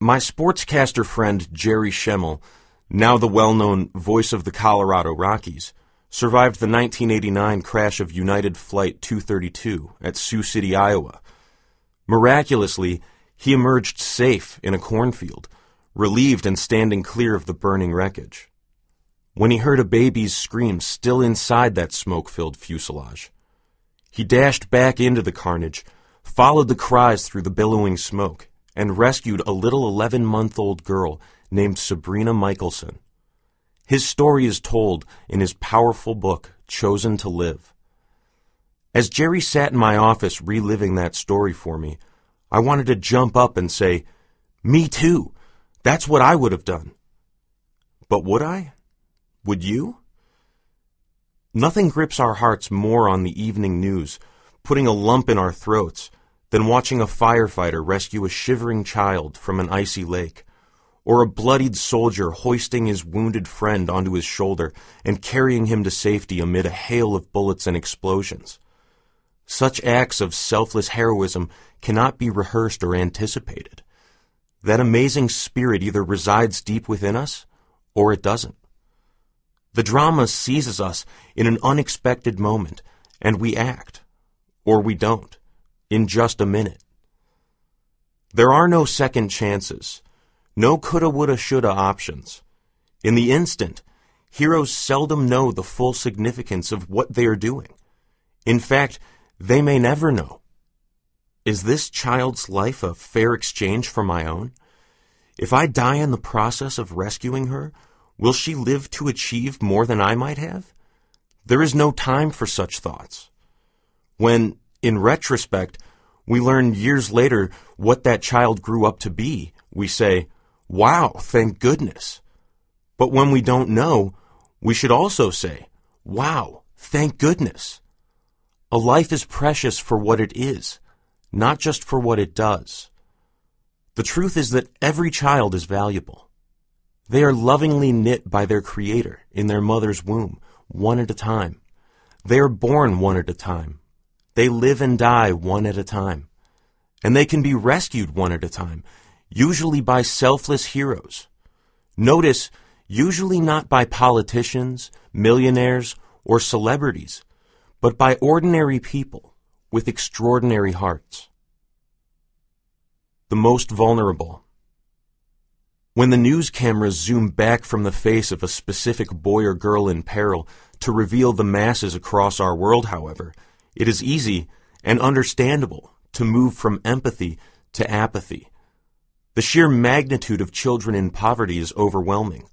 My sportscaster friend Jerry Schemmel, now the well-known voice of the Colorado Rockies, survived the 1989 crash of United Flight 232 at Sioux City, Iowa. Miraculously, he emerged safe in a cornfield, relieved and standing clear of the burning wreckage. When he heard a baby's scream still inside that smoke-filled fuselage, he dashed back into the carnage, followed the cries through the billowing smoke, and rescued a little 11-month-old girl named Sabrina Michelson. His story is told in his powerful book, Chosen to Live. As Jerry sat in my office reliving that story for me, I wanted to jump up and say, "Me too. That's what I would have done." But would I? Would you? Nothing grips our hearts more on the evening news, putting a lump in our throats, than watching a firefighter rescue a shivering child from an icy lake, or a bloodied soldier hoisting his wounded friend onto his shoulder and carrying him to safety amid a hail of bullets and explosions. Such acts of selfless heroism cannot be rehearsed or anticipated. That amazing spirit either resides deep within us, or it doesn't. The drama seizes us in an unexpected moment, and we act, or we don't, in just a minute. There are no second chances, no coulda, woulda, shoulda options. In the instant, heroes seldom know the full significance of what they are doing. In fact, they may never know. Is this child's life a fair exchange for my own? If I die in the process of rescuing her, will she live to achieve more than I might have? There is no time for such thoughts. When, in retrospect, we learn years later what that child grew up to be, we say, "Wow, thank goodness." But when we don't know, we should also say, "Wow, thank goodness." A life is precious for what it is, not just for what it does. The truth is that every child is valuable. They are lovingly knit by their Creator in their mother's womb, one at a time. They are born one at a time. They live and die one at a time. And they can be rescued one at a time, usually by selfless heroes. Notice, usually not by politicians, millionaires, or celebrities, but by ordinary people with extraordinary hearts. The most vulnerable. When the news cameras zoom back from the face of a specific boy or girl in peril to reveal the masses across our world, however, it is easy and understandable to move from empathy to apathy. The sheer magnitude of children in poverty is overwhelming.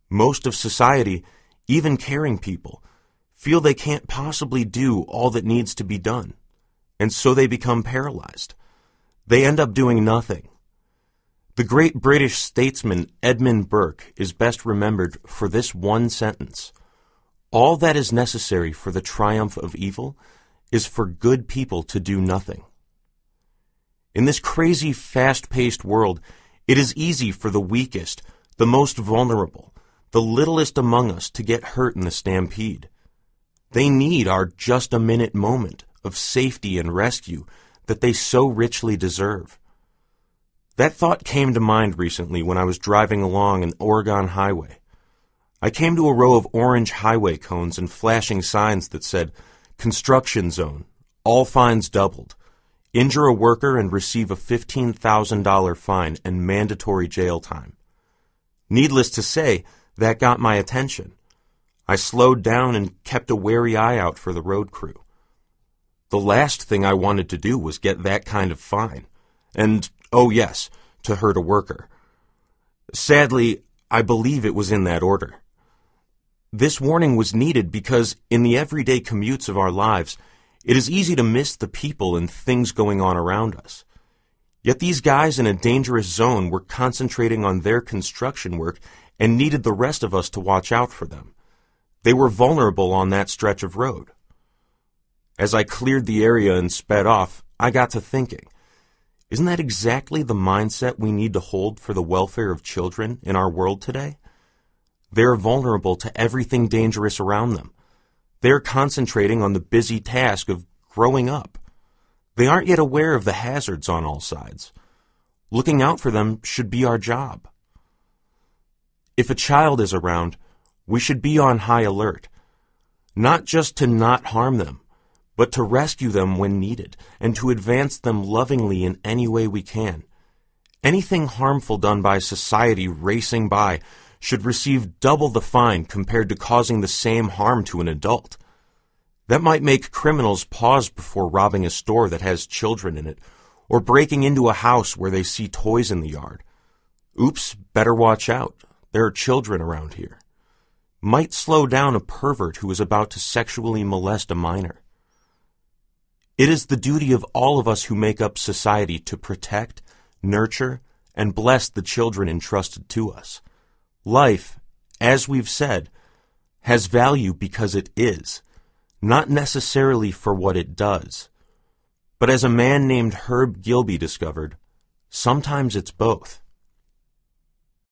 Most of society, even caring people, feel they can't possibly do all that needs to be done, and so they become paralyzed. They end up doing nothing. The great British statesman Edmund Burke is best remembered for this one sentence: "All that is necessary for the triumph of evil is for good people to do nothing." In this crazy, fast-paced world, it is easy for the weakest, the most vulnerable, the littlest among us to get hurt in the stampede. They need our just-a-minute moment of safety and rescue that they so richly deserve. That thought came to mind recently when I was driving along an Oregon highway. I came to a row of orange highway cones and flashing signs that said, "Construction zone, all fines doubled. Injure a worker and receive a $15,000 fine and mandatory jail time." Needless to say, that got my attention. I slowed down and kept a wary eye out for the road crew. The last thing I wanted to do was get that kind of fine. And, oh yes, to hurt a worker. Sadly, I believe it was in that order. This warning was needed because in the everyday commutes of our lives, it is easy to miss the people and things going on around us. Yet these guys in a dangerous zone were concentrating on their construction work and needed the rest of us to watch out for them. They were vulnerable on that stretch of road. As I cleared the area and sped off, I got to thinking, isn't that exactly the mindset we need to hold for the welfare of children in our world today? They are vulnerable to everything dangerous around them. They are concentrating on the busy task of growing up. They aren't yet aware of the hazards on all sides. Looking out for them should be our job. If a child is around, we should be on high alert, not just to not harm them, but to rescue them when needed and to advance them lovingly in any way we can. Anything harmful done by society racing by should receive double the fine compared to causing the same harm to an adult. That might make criminals pause before robbing a store that has children in it, or breaking into a house where they see toys in the yard. Oops, better watch out. There are children around here. Might slow down a pervert who is about to sexually molest a minor. It is the duty of all of us who make up society to protect, nurture, and bless the children entrusted to us. Life, as we've said, has value because it is, not necessarily for what it does. But as a man named Herb Gilby discovered, sometimes it's both.